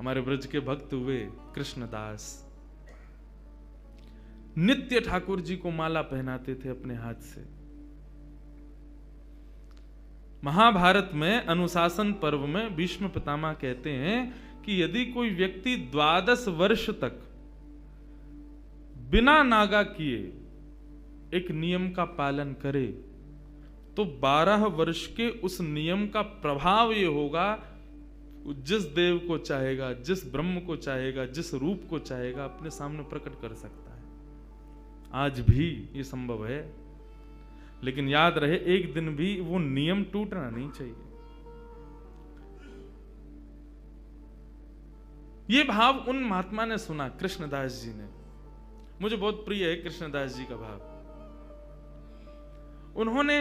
हमारे ब्रज के भक्त हुए कृष्णदास, नित्य ठाकुर जी को माला पहनाते थे अपने हाथ से। महाभारत में अनुशासन पर्व में भीष्म पितामह कहते हैं कि यदि कोई व्यक्ति 12 वर्ष तक बिना नागा किए एक नियम का पालन करे तो 12 वर्ष के उस नियम का प्रभाव ये होगा, जिस देव को चाहेगा, जिस ब्रह्म को चाहेगा, जिस रूप को चाहेगा अपने सामने प्रकट कर सकता है। आज भी ये संभव है, लेकिन याद रहे एक दिन भी वो नियम टूटना नहीं चाहिए। ये भाव उन महात्मा ने सुना, कृष्णदास जी ने। मुझे बहुत प्रिय है कृष्णदास जी का भाव। उन्होंने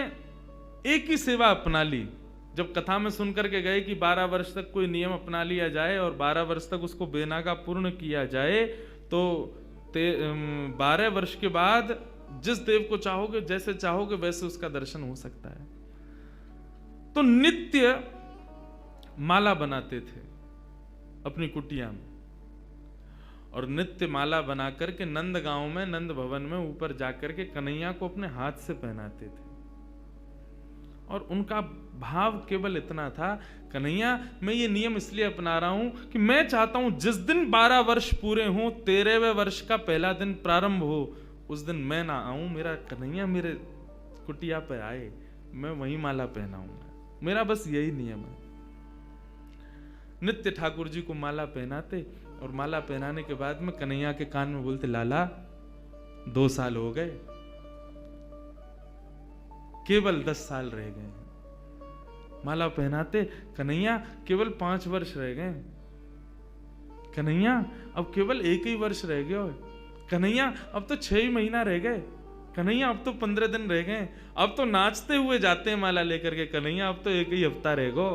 एक ही सेवा अपना ली। जब कथा में सुनकर के गए कि 12 वर्ष तक कोई नियम अपना लिया जाए और 12 वर्ष तक उसको बेनागा पूर्ण किया जाए, तो 12 वर्ष के बाद जिस देव को चाहोगे, जैसे चाहोगे वैसे उसका दर्शन हो सकता है। तो नित्य माला बनाते थे अपनी कुटिया में, और नित्य माला बना करके नंद गांव में, नंद भवन में ऊपर जाकर के कन्हैया को अपने हाथ से पहनाते थे। और उनका भाव केवल इतना था, कन्हैया मैं ये नियम इसलिए अपना रहा हूं कि मैं चाहता हूं जिस दिन 12 वर्ष पूरे हों, 13वें वर्ष का पहला दिन प्रारंभ हो, उस दिन मैं ना आऊं, मेरा कन्हैया मेरे कुटिया पे आए, मैं वही माला पहनाऊंगा। मेरा बस यही नियम है। नित्य ठाकुर जी को माला पहनाते, और माला पहनाने के बाद में कन्हैया के कान में बोलते, लाला 2 साल हो गए, केवल 10 साल रह गए। माला पहनाते, कन्हैया केवल 5 वर्ष रह गए, कन्हैया अब केवल 1 ही वर्ष रह गया, कन्हैया अब तो 6 ही महीना रह गए, कन्हैया अब तो 15 दिन रह गए, अब तो नाचते हुए जाते हैं माला लेकर के, कन्हैया अब तो 1 ही हफ्ता रह गो।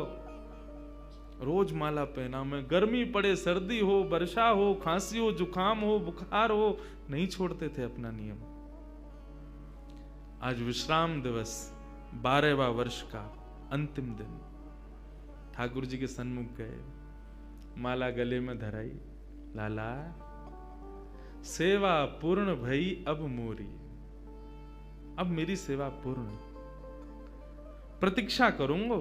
रोज माला पहना में, गर्मी पड़े, सर्दी हो, वर्षा हो, खांसी हो, जुकाम हो, बुखार हो, नहीं छोड़ते थे अपना नियम। आज विश्राम दिवस, 12वां वर्ष का अंतिम दिन, ठाकुर जी के सन्मुख गए, माला गले में धराई, लाला सेवा पूर्ण भई अब मोरी, अब मेरी सेवा पूर्ण, प्रतीक्षा करूंगो,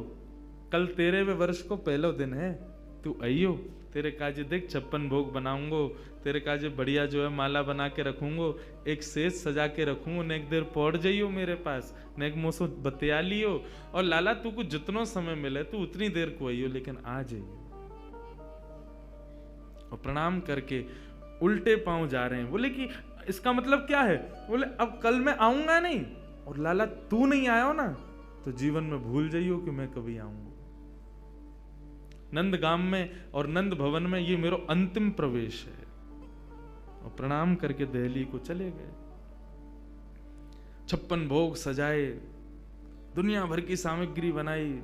कल 13वें वर्ष को पहला दिन है, तू आइयो, तेरे काजे देख 56 भोग बनाऊंगो, तेरे काजे बढ़िया जो है माला बना के रखूंगो, एक सेज सजा के रखूंगो, ने एक देर पौड़ जाइयो मेरे पास, ने एक मोसो बतिया लियो, और लाला तू को जितनो समय मिले तू उतनी देर को आइयो, लेकिन आ जाइयो। और प्रणाम करके उल्टे पांव जा रहे हैं। बोले कि इसका मतलब क्या है? बोले अब कल मैं आऊंगा नहीं, और लाला तू नहीं आयो ना तो जीवन में भूल जाइयो कि मैं कभी आऊंगा। नंदगाम में और नंद भवन में ये मेरा अंतिम प्रवेश है। और प्रणाम करके दिल्ली को चले गए। 56 भोग सजाए, दुनिया भर की सामग्री बनाई,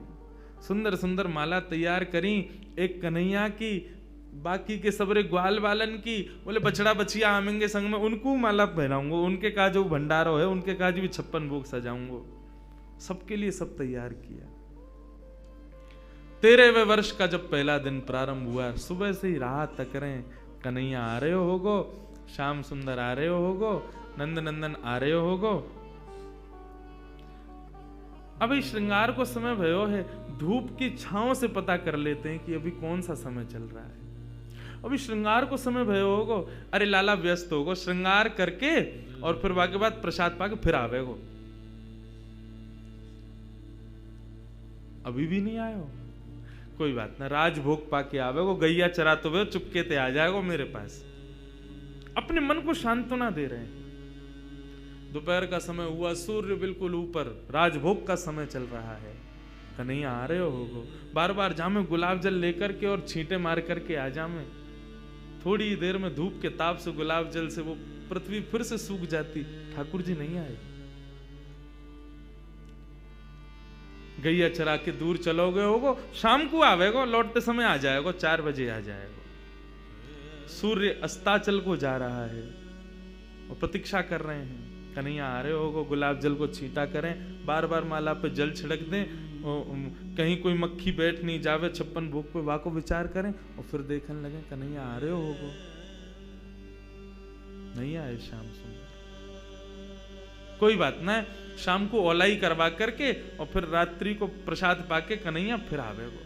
सुंदर सुंदर माला तैयार करी, एक कन्हैया की, बाकी के सबरे ग्वाल बालन की। बोले बछड़ा बछिया आमेंगे संग में, उनको माला पहनाऊंगा, उनके का जो भंडारो है उनके काज भी 56 भोग सजाऊंगा। सबके लिए सब तैयार किया। 13वें वर्ष का जब पहला दिन प्रारंभ हुआ, सुबह से ही राह तक रहे, कन्हैया आ रहे होगो, श्याम सुंदर आ रहे होगो, नंद नंदन आ रहे होगो। अभी श्रृंगार को समय भयो है, धूप की छांव से पता कर लेते हैं कि अभी कौन सा समय चल रहा है। अभी श्रृंगार को समय भयो होगो, अरे लाला व्यस्त होगो, श्रृंगार करके और फिर वाके बाद प्रसाद पाके फिर आवेगो। अभी भी नहीं आयो, कोई बात ना, राजभोग पाके आवेगो, गैया चराते हुए चुपके ते आ जाएगो मेरे पास। अपने मन को सांत्वना दे रहे हैं। दोपहर का समय हुआ, सूर्य बिल्कुल ऊपर, राजभोग का समय चल रहा है। कन्हैया आ रहे होगो, बार बार जामे गुलाब जल लेकर के और छींटे मार करके आ जामे। थोड़ी देर में धूप के ताप से, गुलाब जल से वो पृथ्वी फिर से सूख जाती, ठाकुर जी नहीं आए। गैया चरा के दूर चलोगे होगो, शाम को आवेगो, लौटते समय आ जाएगो, 4 बजे आ जाएगो। सूर्य अस्ताचल को जा रहा है और प्रतीक्षा कर रहे हैं। कन्हैया आ रहे होगो, गुलाब जल को छींटा करें, बार बार माला पे जल छिड़क दें, कहीं कोई मक्खी बैठ नहीं जावे 56 भोग पे, वाको विचार करें और फिर देखने लगे कन्हैया आ रहे होगो, नहीं आए श्याम सुंदर। कोई बात ना, शाम को ओलाई करवा करके और फिर रात्रि को प्रसाद पाके कन्हैया फिर आवे वो,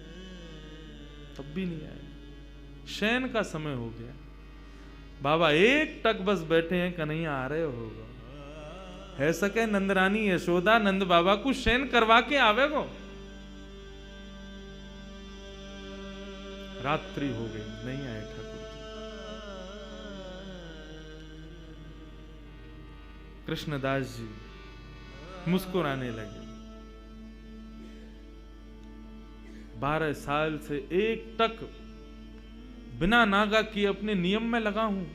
तब भी नहीं आए। शयन का समय हो गया, बाबा एक टक बस बैठे हैं, कन्हैया आ रहे होगा। है सके नंदरानी यशोदा नंद बाबा को शयन करवा के आवे गो। रात्रि हो गई, नहीं आए ठाकुर जी। कृष्णदास जी मुस्कुराने लगे। 12 साल से एक टक बिना नागा किए अपने नियम में लगा हूं,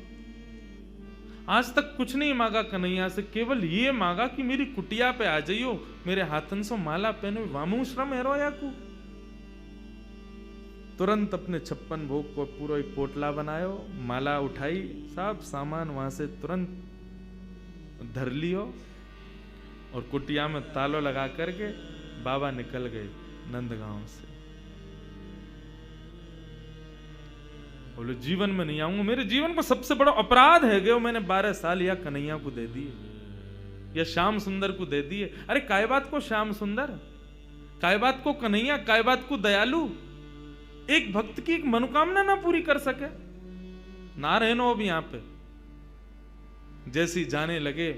आज तक कुछ नहीं मांगा कन्हैया से, केवल ये मांगा कि मेरी कुटिया पे आ जाइयो, मेरे हाथन से माला पहनो, वामू श्रम है रोया को। तुरंत अपने 56 भोग को पूरा एक पोटला बनायो, माला उठाई, सब सामान वहां से तुरंत धर लियो और कुटिया में तालो लगा करके बाबा निकल गए नंदगांव से। बोले जीवन में नहीं आऊंगा, मेरे जीवन को सबसे बड़ा अपराध है गयो, मैंने 12 साल या कन्हैया को दे दिए या श्याम सुंदर को दे दिए। अरे काय बात को श्याम सुंदर, काय बात को कन्हैया, काय बात को दयालु, एक भक्त की एक मनोकामना ना पूरी कर सके। ना रहनो अब यहां पे। जैसी जाने लगे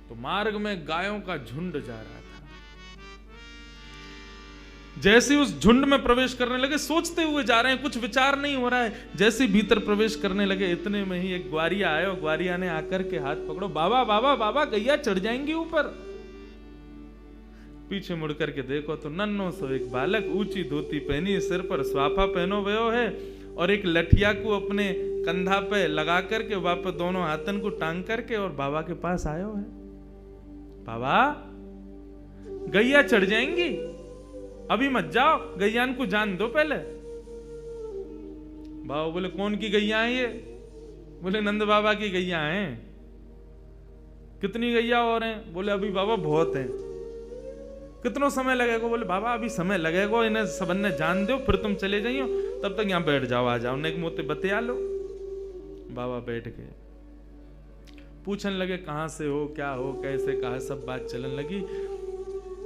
तो मार्ग में गायों का झुंड जा रहा था। जैसे उस झुंड में प्रवेश करने लगे, सोचते हुए जा रहे हैं, कुछ विचार नहीं हो रहा है। जैसे भीतर प्रवेश करने लगे, इतने में ही एक ग्वारिया आया और ग्वारिया ने आकर के हाथ पकड़ो, बाबा बाबा बाबा गैया चढ़ जाएंगी ऊपर। पीछे मुड़ करके देखो तो नन्नो सो एक बालक, ऊंची धोती पहनी, सिर पर स्वाफा पहनो भयो है और एक लठिया को अपने कंधा पे लगा करके वापस दोनों हाथन को टांग करके और बाबा के पास आयो है। बाबा गैया चढ़ जाएंगी, अभी मत जाओ, गैयान को जान दो पहले। बाबा बोले कौन की गैया है ये? बोले नंद बाबा की गैया हैं। कितनी गैया और हैं? बोले अभी बाबा बहुत हैं। कितना समय लगेगा? बोले बाबा अभी समय लगेगा, इन्हें सबन ने जान दो, फिर तुम चले जाइयो, तब तक यहां बैठ जाओ, आ जाओ, नेक मोते बतिया लो। बाबा बैठ गए, पूछने लगे कहां से हो, क्या हो, कैसे, कहा, सब बात चलने लगी।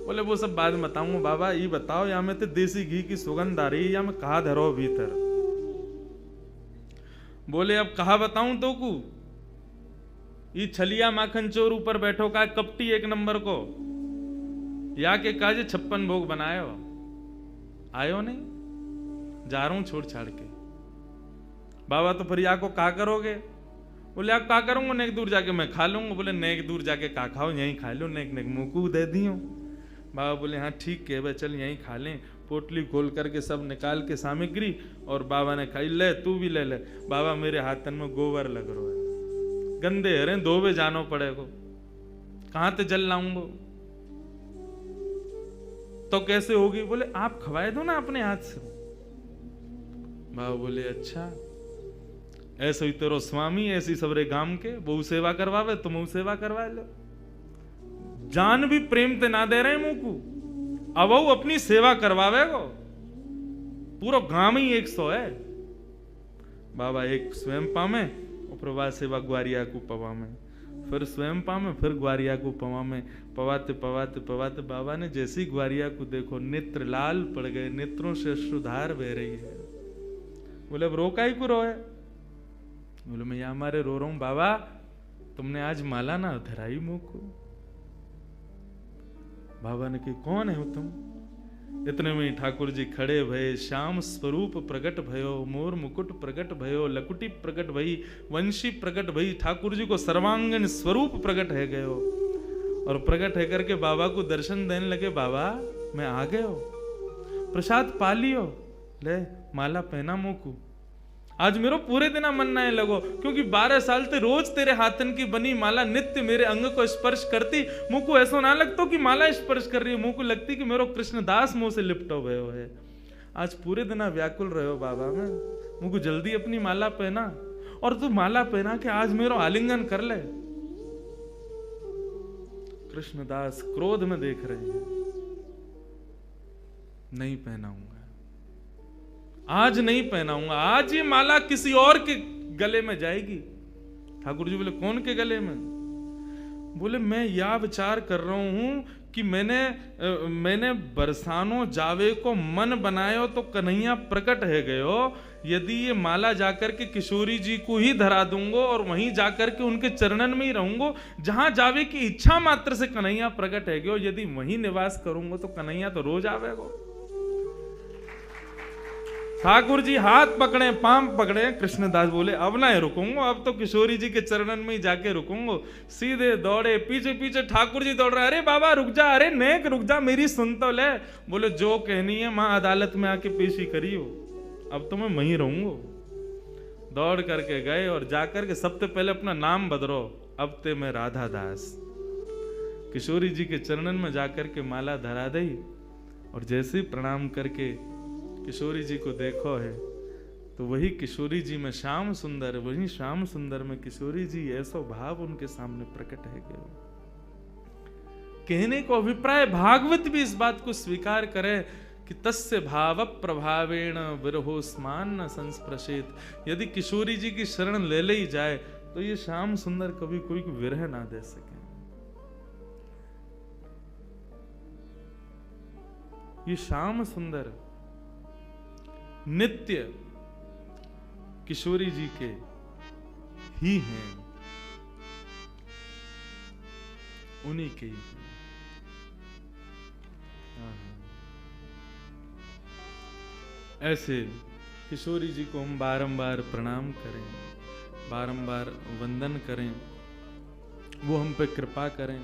बोले वो सब बाद में बताऊंगा बाबा, ये बताओ यहाँ में तो देसी घी की सुगंध आ रही है, या मैं कहा धरो भीतर? बोले अब कहा बताऊं तो को, ये छलिया माखन चोर ऊपर बैठो का कपटी एक नंबर को, या के काजे 56 भोग बनायो, आयो नहीं, जा रहा हूं छोड़ छाड़ के। बाबा तो फिर या को का करोगे? बोले आप का करूंगा, नेक दूर जाके मैं खा लूंगा। बोले नेक दूर जाके का खाओ, यहीं खा लो, नेक नेक मुंह को दे दियो। बाबा बोले हाँ ठीक है भाई, चल यहीं खा लें। पोटली खोल करके सब निकाल के सामग्री और बाबा ने खाई। ले तू भी ले ले। बाबा मेरे हाथन में गोबर लग रहा है, गंदे हरे, धोबे जानो पड़ेगो, कहां ते जल लाऊंगो? तो कैसे होगी? बोले आप खवाए दो ना अपने हाथ से। बाबा बोले अच्छा, ऐसे ही तेरो स्वामी, ऐसी सबरे गांव के बहु सेवा करवावे, तुम सेवा करवा लो। जान भी प्रेम ते ना दे रहे मुंह को, अब वो अपनी सेवा करवावे गो। पूरा गांव ही 100 है। बाबा एक स्वयं पामे और प्रभात सेवा ग्वारिया को पवा में, फिर स्वयं पामे, फिर ग्वारिया को पवा में। पवाते पवाते पवाते बाबा ने जैसी ग्वारिया को देखो, नेत्र लाल पड़ गए, नेत्रों से अश्रुधार बह रही है। बोले अब रोका ही को रोए? बोले मैं यहां हमारे रो रहा हूं बाबा, तुमने आज माला ना धराई मुंह को। बाबा ने कही कौन है तुम? इतने में ठाकुर जी खड़े भये, श्याम स्वरूप प्रकट भयो, मोर मुकुट प्रकट भयो, लकुटी प्रकट भई, वंशी प्रकट भई। ठाकुर जी को सर्वांगन स्वरूप प्रकट है गयो और प्रकट है करके बाबा को दर्शन देने लगे। बाबा मैं आ गयो, प्रसाद पा लियो, ले माला पहना मुंह को। आज मेरो पूरे दिन मन ना लगो, क्योंकि 12 साल ते रोज तेरे हाथन की बनी माला नित्य मेरे अंग को स्पर्श करती। मुंह को ऐसा ना लगता कि माला स्पर्श कर रही है, मुंह को लगती कि मेरो कृष्णदास मुंह से लिपटो भयो है। आज पूरे दिन व्याकुल रहो बाबा में, मुंह को जल्दी अपनी माला पहना, और तू माला पहना के आज मेरो आलिंगन कर ले। कृष्णदास क्रोध में देख रहे हैं। नहीं पहनाऊंगा, आज नहीं पहनाऊंगा, आज ये माला किसी और के गले में जाएगी। ठाकुर जी बोले कौन के गले में? बोले मैं यह विचार कर रहा हूं कि मैंने बरसानो जावे को मन बनायो तो कन्हैया प्रकट है गयो। यदि ये माला जाकर के किशोरी जी को ही धरा दूंगा और वहीं जाकर के उनके चरणन में ही रहूंगा, जहां जावे की इच्छा मात्र से कन्हैया प्रकट है गयो। यदि वहीं निवास करूंगा तो कन्हैया तो रोज आवेगो। ठाकुर जी हाथ पकड़े, पांव पकड़े, कृष्णदास बोले अब ना रुकूंगा, अब तो किशोरी जी के चरणन में ही जाके रुकूंगा। सीधे दौड़े, पीछे पीछे ठाकुर जी दौड़ रहे, अरे बाबा रुक जा, अरे नेक रुक जा, मेरी सुन तो ले। बोले जो कहनी है मां अदालत में आके पेशी करियो, अब तो मैं वहीं रहूंगा। दौड़ करके गए और जाकर के सबसे पहले अपना नाम बदलो, अब ते मैं राधा दास। किशोरी जी के चरणन में जाकर के माला धरा दी और जैसे ही प्रणाम करके किशोरी जी को देखो है तो वही किशोरी जी में श्याम सुंदर, वही श्याम सुंदर में किशोरी जी, ऐसा भाव उनके सामने प्रकट है गए। कहने को अभिप्राय भागवत भी इस बात को स्वीकार करे कि तस्य भाव प्रभावेण विरहोस्मान न संस्पृशेत। यदि किशोरी जी की शरण ले ली जाए तो ये श्याम सुंदर कभी कोई विरह ना दे सके। ये श्याम सुंदर नित्य किशोरी जी के ही हैं, उन्हीं के ही हैं। ऐसे किशोरी जी को हम बारंबार प्रणाम करें, बारंबार वंदन करें, वो हम पे कृपा करें।